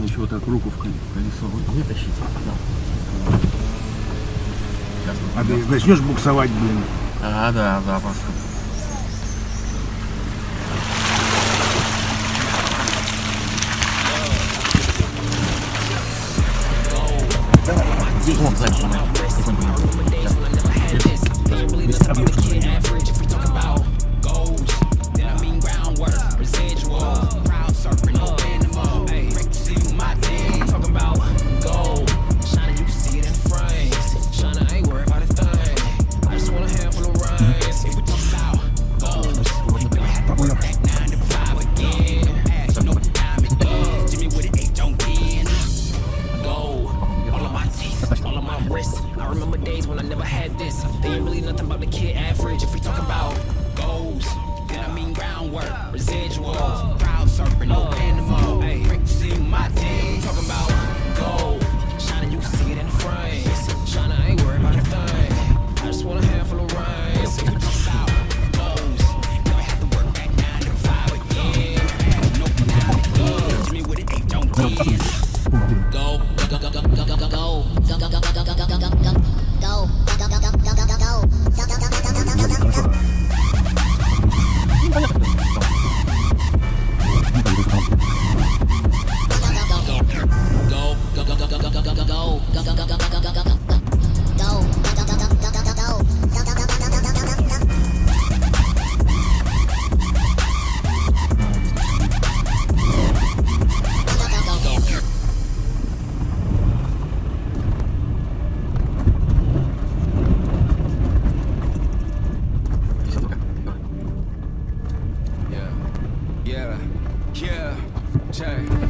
еще вот так руку в колесо вытащить. Да. Сейчас А ты начнешь буксовать, блин. Да, запросто. Здесь вот дальше. Быстро бьешь. I remember days when I never had this. They ain't really nothing but the kid average. If we talk about goals, then I mean groundwork, residuals, proud serpent, no animal. Hey, great to see my team. Talking about gold, shining, you can see it in the frames. Shining, I ain't worried about a thing. I just want a handful of rhymes. If we talk about goals, never have to work back 9 to 5 again. No time to go. Jimmy with it, ain't don't get. Go, go, go, go, go, go, go, go. Yeah, check.